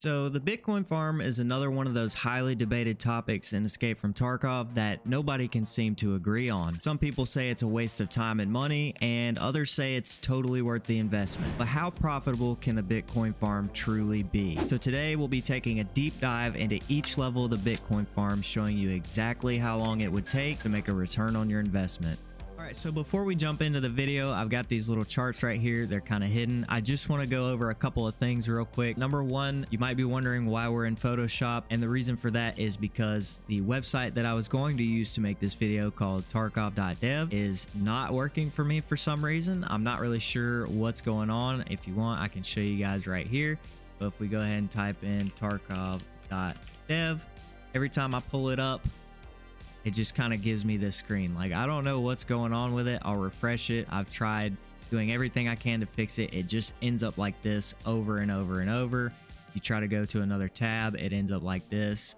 So the Bitcoin farm is another one of those highly debated topics in Escape from Tarkov that nobody can seem to agree on. Some people say it's a waste of time and money, and others say it's totally worth the investment. But how profitable can the Bitcoin farm truly be? So today we'll be taking a deep dive into each level of the Bitcoin farm, showing you exactly how long it would take to make a return on your investment. Alright, so before we jump into the video, I've got these little charts right here. They're kind of hidden. I just want to go over a couple of things real quick. Number one, you might be wondering why we're in Photoshop, and the reason for that is because the website that I was going to use to make this video, called Tarkov.dev, is not working for me for some reason. I'm not really sure what's going on. If you want, I can show you guys right here. But if we go ahead and type in Tarkov.dev, every time I pull it up, it just kind of gives me this screen. Like, I don't know what's going on with it. I'll refresh it. I've tried doing everything I can to fix it. It just ends up like this over and over and over. You try to go to another tab, it ends up like this.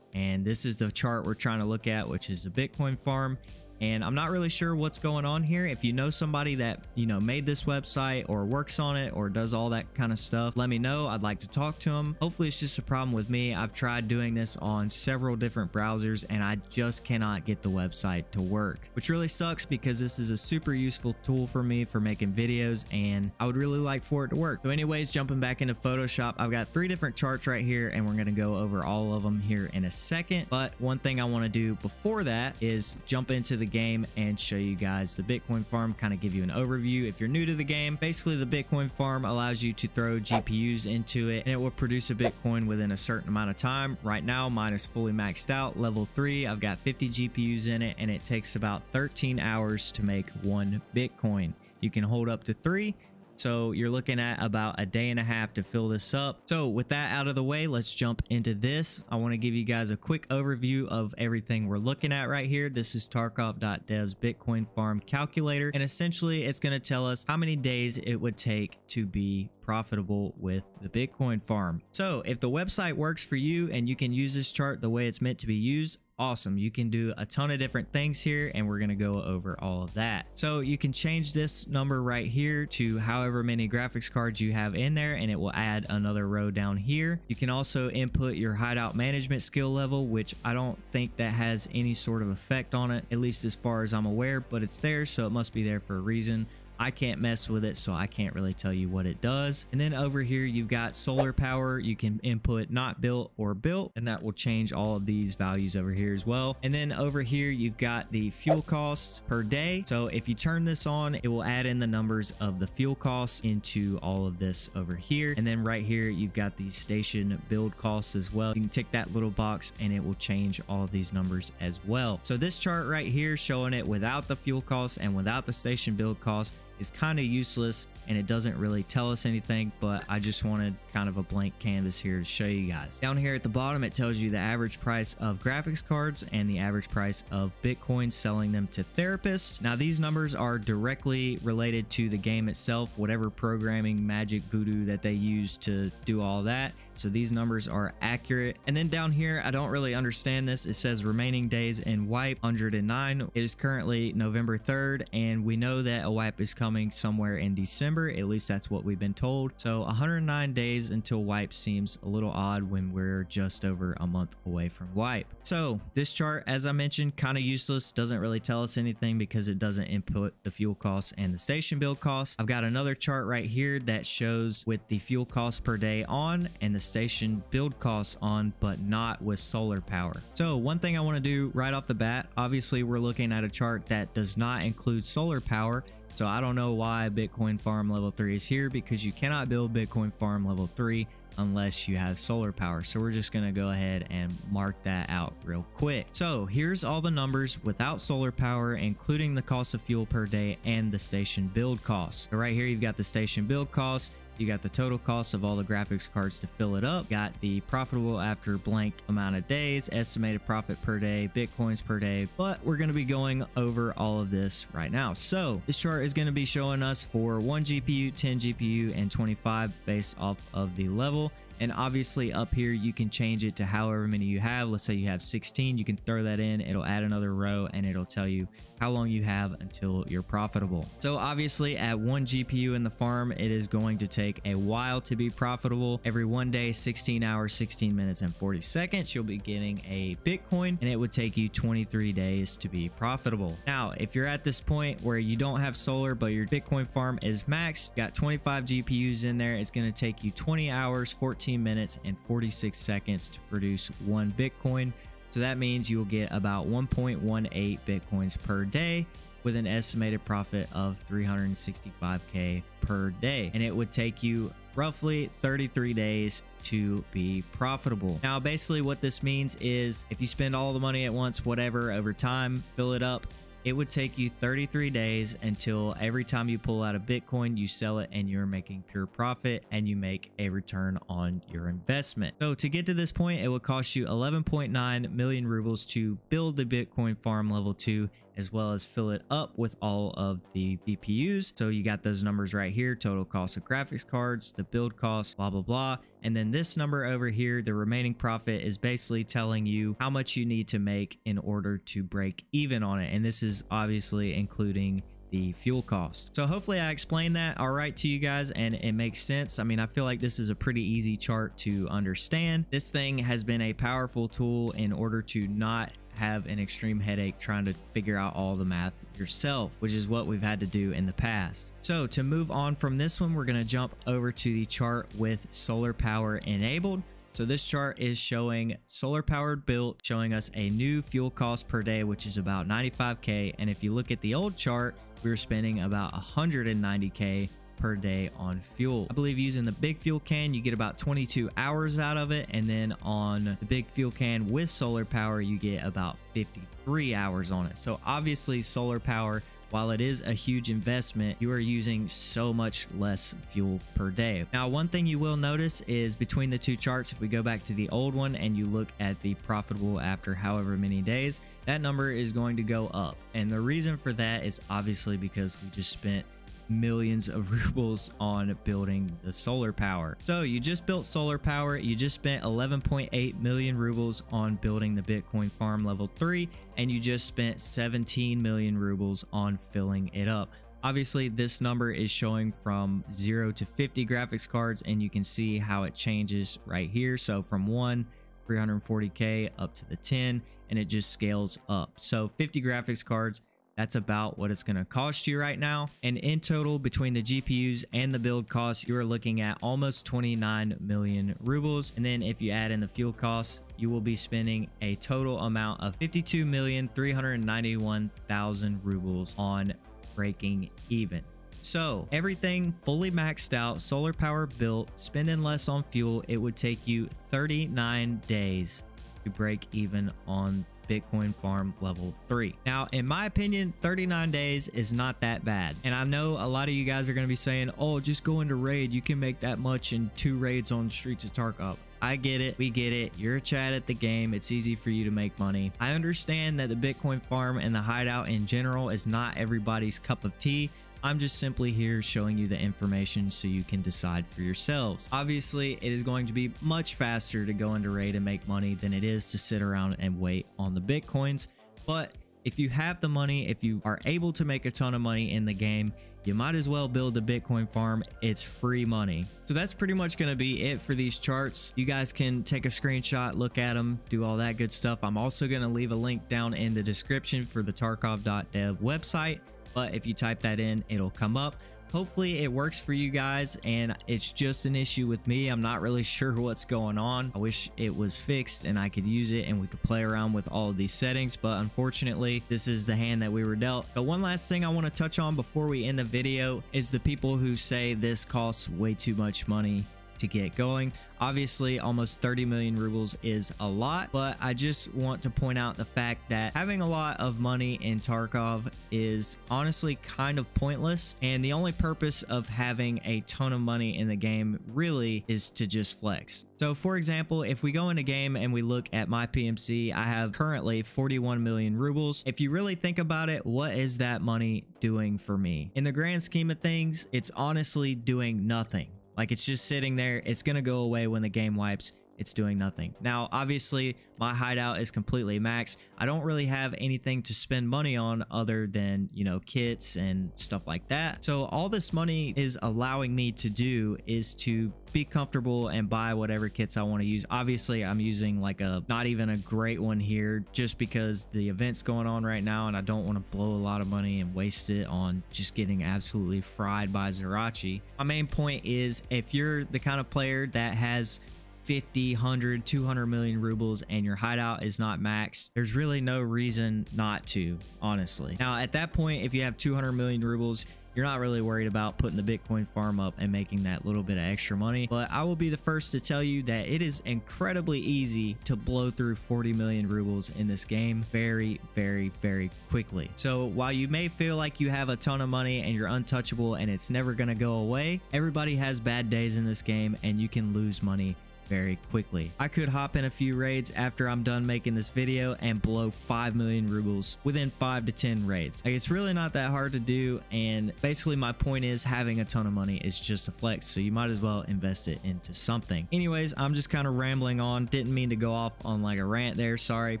And this is the chart we're trying to look at, which is the Bitcoin farm. And I'm not really sure what's going on here. If you know somebody that, made this website or works on it or does all that kind of stuff, let me know. I'd like to talk to them. Hopefully it's just a problem with me. I've tried doing this on several different browsers and I just cannot get the website to work, which really sucks because this is a super useful tool for me for making videos and I would really like for it to work. So anyways, jumping back into Photoshop, I've got 3 different charts right here and we're going to go over all of them here in a second. But one thing I want to do before that is jump into the game and show you guys the Bitcoin farm, kind of give you an overview. If you're new to the game, basically the Bitcoin farm allows you to throw GPUs into it and it will produce a Bitcoin within a certain amount of time. Right now mine is fully maxed out, level 3. I've got 50 GPUs in it and it takes about 13 hours to make 1 Bitcoin. You can hold up to 3. So you're looking at about a day and a half to fill this up. So with that out of the way, let's jump into this. I want to give you guys a quick overview of everything we're looking at right here. This is Tarkov.dev's Bitcoin farm calculator. And essentially it's going to tell us how many days it would take to be profitable with the Bitcoin farm. So if the website works for you and you can use this chart the way it's meant to be used, awesome. You can do a ton of different things here and we're going to go over all of that. So you can change this number right here to however many graphics cards you have in there and it will add another row down here. You can also input your hideout management skill level, which I don't think that has any sort of effect on it, at least as far as I'm aware, but it's there, so it must be there for a reason. I can't mess with it, so I can't really tell you what it does. And then over here, you've got solar power. You can input not built or built, and that will change all of these values over here as well. And then over here, you've got the fuel cost per day. So if you turn this on, it will add in the numbers of the fuel costs into all of this over here. And then right here, you've got the station build costs as well. You can tick that little box and it will change all of these numbers as well. So this chart right here showing it without the fuel costs and without the station build costs is kind of useless and it doesn't really tell us anything, but I just wanted kind of a blank canvas here to show you guys. Down here at the bottom, it tells you the average price of graphics cards and the average price of Bitcoin, selling them to therapists. Now these numbers are directly related to the game itself, whatever programming magic voodoo that they use to do all that. So these numbers are accurate. And then down here, I don't really understand this. It says remaining days in wipe 109. It is currently November 3rd and we know that a wipe is coming somewhere in December. At least that's what we've been told. So 109 days until wipe seems a little odd when we're just over a month away from wipe. So this chart, as I mentioned, kind of useless, doesn't really tell us anything because it doesn't input the fuel costs and the station build costs. I've got another chart right here that shows with the fuel costs per day on and the station build costs on, but not with solar power. So one thing I want to do right off the bat, obviously we're looking at a chart that does not include solar power. So I don't know why Bitcoin farm level 3 is here, because you cannot build Bitcoin farm level 3 unless you have solar power. So we're just going to go ahead and mark that out real quick. So here's all the numbers without solar power, including the cost of fuel per day and the station build costs. So right here, you've got the station build costs. You got the total cost of all the graphics cards to fill it up. Got the profitable after blank amount of days, estimated profit per day, Bitcoins per day, but we're going to be going over all of this right now. So this chart is going to be showing us for 1 GPU, 10 GPU, and 25 based off of the level. And obviously up here, you can change it to however many you have. Let's say you have 16, you can throw that in. It'll add another row and it'll tell you how long you have until you're profitable. So obviously at 1 GPU in the farm, it is going to take a while to be profitable. Every 1 day, 16 hours, 16 minutes, and 40 seconds, you'll be getting a Bitcoin, and it would take you 23 days to be profitable. Now, if you're at this point where you don't have solar, but your Bitcoin farm is maxed, got 25 GPUs in there, it's going to take you 20 hours, 14 minutes, and 46 seconds to produce 1 Bitcoin. So that means you'll get about 1.18 Bitcoins per day with an estimated profit of 365K per day. And it would take you roughly 33 days to be profitable. Now, basically what this means is if you spend all the money at once, whatever, over time, fill it up, it would take you 33 days until every time you pull out a Bitcoin, you sell it and you're making pure profit and you make a return on your investment. So to get to this point, it would cost you 11.9 million rubles to build the Bitcoin farm level 2, as well as fill it up with all of the BPUs. So you got those numbers right here, total cost of graphics cards, the build cost, blah, blah, blah. And then this number over here, the remaining profit, is basically telling you how much you need to make in order to break even on it. And this is obviously including the fuel cost. So hopefully I explained that all right to you guys and it makes sense. I mean, I feel like this is a pretty easy chart to understand. This thing has been a powerful tool in order to not have an extreme headache trying to figure out all the math yourself, which is what we've had to do in the past. So to move on from this one, we're going to jump over to the chart with solar power enabled. So this chart is showing solar powered built, showing us a new fuel cost per day, which is about 95K. And if you look at the old chart, we were spending about 190K per day on fuel. I believe using the big fuel can, you get about 22 hours out of it. And then on the big fuel can with solar power, you get about 53 hours on it. So obviously solar power, while it is a huge investment, you are using so much less fuel per day. Now, one thing you will notice is between the two charts, if we go back to the old one and you look at the profitable after however many days, that number is going to go up. And the reason for that is obviously because we just spent millions of rubles on building the solar power. So you just built solar power, you just spent 11.8 million rubles on building the Bitcoin farm level 3, and you just spent 17 million rubles on filling it up. Obviously this number is showing from 0 to 50 graphics cards, and you can see how it changes right here. So from 1 340K up to the 10, and it just scales up. So 50 graphics cards, that's about what it's going to cost you right now. And in total, between the GPUs and the build costs, you are looking at almost 29 million rubles. And then if you add in the fuel costs, you will be spending a total amount of 52,391,000 rubles on breaking even. So everything fully maxed out, solar power built, spending less on fuel, it would take you 39 days to break even on Bitcoin farm level 3. Now, in my opinion, 39 days is not that bad. And I know a lot of you guys are going to be saying, oh, just go into raid. You can make that much in 2 raids on Streets of Tarkov. I get it. We get it. You're a Chad at the game. It's easy for you to make money. I understand that the Bitcoin farm and the hideout in general is not everybody's cup of tea. I'm just simply here showing you the information so you can decide for yourselves. Obviously, it is going to be much faster to go into raid and make money than it is to sit around and wait on the Bitcoins. But if you have the money, if you are able to make a ton of money in the game, you might as well build a Bitcoin farm. It's free money. So that's pretty much going to be it for these charts. You guys can take a screenshot, look at them, do all that good stuff. I'm also going to leave a link down in the description for the tarkov.dev website. But if you type that in, it'll come up. Hopefully it works for you guys, and it's just an issue with me. I'm not really sure what's going on. I wish it was fixed and I could use it and we could play around with all of these settings, but unfortunately this is the hand that we were dealt. But one last thing I want to touch on before we end the video is the people who say this costs way too much money to get going. Obviously, almost 30 million rubles is a lot, but I just want to point out the fact that having a lot of money in Tarkov is honestly kind of pointless, and the only purpose of having a ton of money in the game really is to just flex. So for example, if we go in a game and we look at my PMC, I have currently 41 million rubles. If you really think about it, what is that money doing for me? In the grand scheme of things, it's honestly doing nothing. Like, it's just sitting there. It's going to go away when the game wipes. It's doing nothing. Now, obviously, my hideout is completely maxed. I don't really have anything to spend money on other than, you know, kits and stuff like that. So all this money is allowing me to do is to be comfortable and buy whatever kits I want to use. Obviously, I'm using like not even a great one here just because the event's going on right now and I don't want to blow a lot of money and waste it on just getting absolutely fried by Zerachi. My main point is, if you're the kind of player that has 50, 100, 200 million rubles and your hideout is not maxed, there's really no reason not to, honestly. Now, at that point, if you have 200 million rubles, you're not really worried about putting the Bitcoin farm up and making that little bit of extra money. But I will be the first to tell you that it is incredibly easy to blow through 40 million rubles in this game very, very, very quickly. So while you may feel like you have a ton of money and you're untouchable and it's never going to go away, everybody has bad days in this game and you can lose money very quickly. I could hop in a few raids after I'm done making this video and blow 5 million rubles within 5 to 10 raids. Like, it's really not that hard to do, and basically my point is, having a ton of money is just a flex, so you might as well invest it into something. Anyways, I'm just kind of rambling on. Didn't mean to go off on like a rant there, sorry,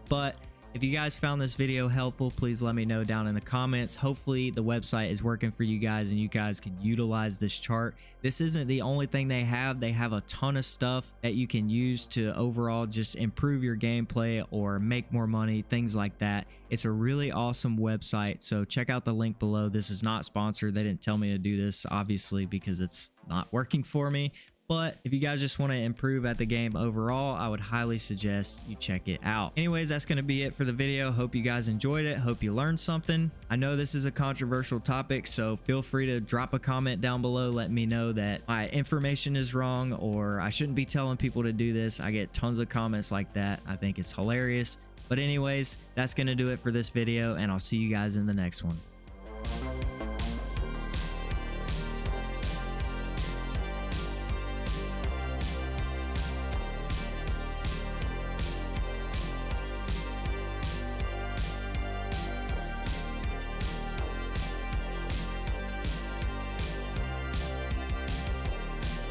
but if you guys found this video helpful, please let me know down in the comments. Hopefully the website is working for you guys and you guys can utilize this chart. This isn't the only thing they have. They have a ton of stuff that you can use to overall just improve your gameplay or make more money, things like that. It's a really awesome website, so check out the link below. This is not sponsored. They didn't tell me to do this, obviously, because it's not working for me. But if you guys just want to improve at the game overall, I would highly suggest you check it out. Anyways, that's going to be it for the video. Hope you guys enjoyed it. Hope you learned something. I know this is a controversial topic, so feel free to drop a comment down below. Let me know that my information is wrong or I shouldn't be telling people to do this. I get tons of comments like that. I think it's hilarious. But anyways, that's going to do it for this video, and I'll see you guys in the next one.